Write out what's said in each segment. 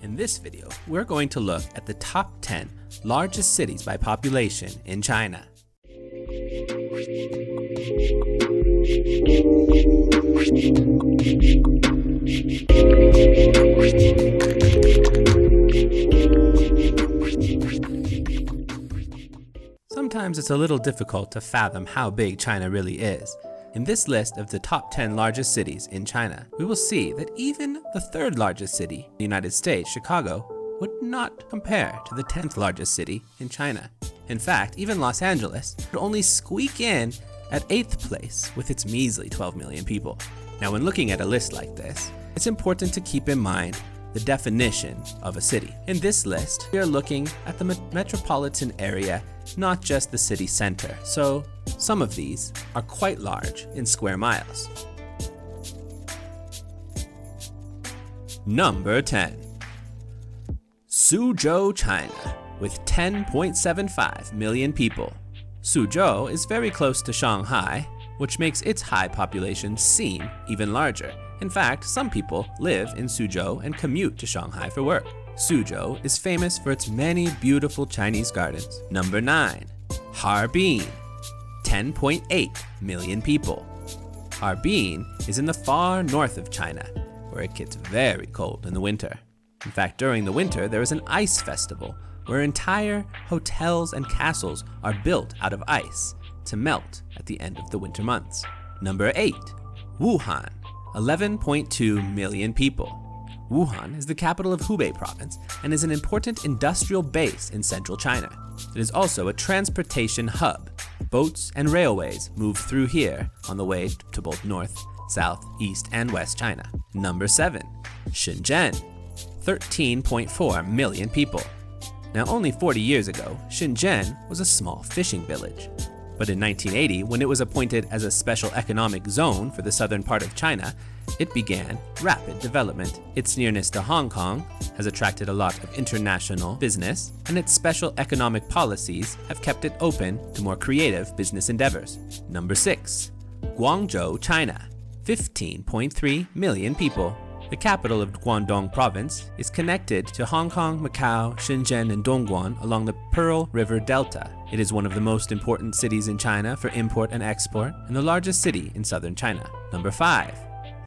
In this video, we're going to look at the top 10 largest cities by population in China. Sometimes it's a little difficult to fathom how big China really is. In this list of the top 10 largest cities in China, we will see that even the third largest city in the United States, Chicago, would not compare to the 10th largest city in China. In fact, even Los Angeles would only squeak in at 8th place with its measly 12 million people. Now, when looking at a list like this, it's important to keep in mind the definition of a city. In this list, we are looking at the metropolitan area, not just the city center. So some of these are quite large in square miles. Number 10. Suzhou, China, with 10.75 million people. Suzhou is very close to Shanghai, which makes its high population seem even larger. In fact, some people live in Suzhou and commute to Shanghai for work. Suzhou is famous for its many beautiful Chinese gardens. Number 9. Harbin, 10.8 million people. Harbin is in the far north of China, where it gets very cold in the winter. In fact, during the winter, there is an ice festival where entire hotels and castles are built out of ice to melt at the end of the winter months. Number 8. Wuhan, 11.2 million people. Wuhan is the capital of Hubei province and is an important industrial base in central China. It is also a transportation hub. Boats and railways move through here on the way to both north, south, east, and west China. Number 7. Shenzhen, 13.4 million people. Now, only 40 years ago, Shenzhen was a small fishing village. But in 1980, when it was appointed as a special economic zone for the southern part of China, it began rapid development. Its nearness to Hong Kong has attracted a lot of international business, and its special economic policies have kept it open to more creative business endeavors. Number 6. Guangzhou, China, 15.3 million people. The capital of Guangdong province is connected to Hong Kong, Macau, Shenzhen, and Dongguan along the Pearl River Delta. It is one of the most important cities in China for import and export, and the largest city in southern China. Number 5.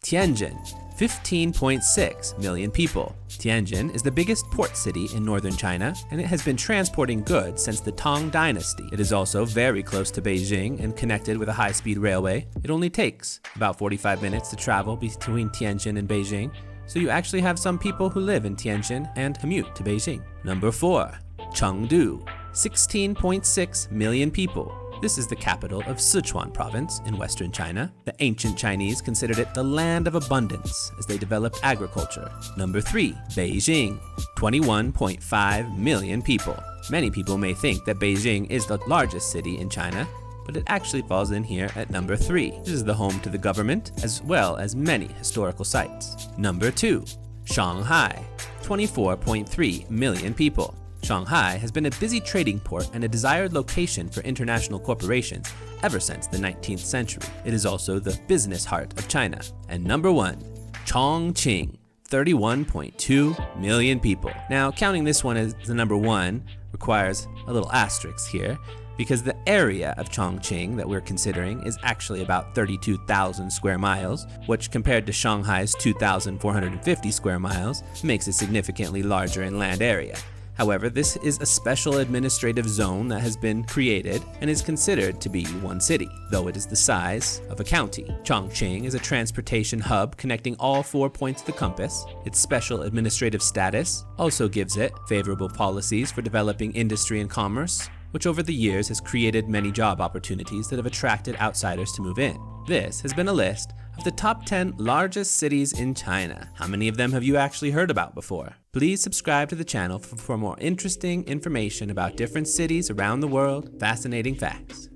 Tianjin, 15.6 million people. Tianjin is the biggest port city in northern China, and it has been transporting goods since the Tang Dynasty. It is also very close to Beijing and connected with a high-speed railway. It only takes about 45 minutes to travel between Tianjin and Beijing, so you actually have some people who live in Tianjin and commute to Beijing. Number 4. Chengdu, 16.6 million people. This is the capital of Sichuan province in western China. The ancient Chinese considered it the land of abundance as they developed agriculture. Number 3. Beijing, 21.5 million people. Many people may think that Beijing is the largest city in China, but it actually falls in here at number 3. This is the home to the government as well as many historical sites. Number 2. Shanghai, 24.3 million people. Shanghai has been a busy trading port and a desired location for international corporations ever since the 19th century. It is also the business heart of China. And number 1, Chongqing, 31.2 million people. Now, counting this one as the number 1 requires a little asterisk here, because the area of Chongqing that we're considering is actually about 32,000 square miles, which compared to Shanghai's 2,450 square miles makes it significantly larger in land area. However, this is a special administrative zone that has been created and is considered to be one city, though it is the size of a county. Chongqing is a transportation hub connecting all 4 points of the compass. Its special administrative status also gives it favorable policies for developing industry and commerce, which over the years has created many job opportunities that have attracted outsiders to move in. This has been a list of the top 10 largest cities in China. How many of them have you actually heard about before? Please subscribe to the channel for more interesting information about different cities around the world, fascinating facts.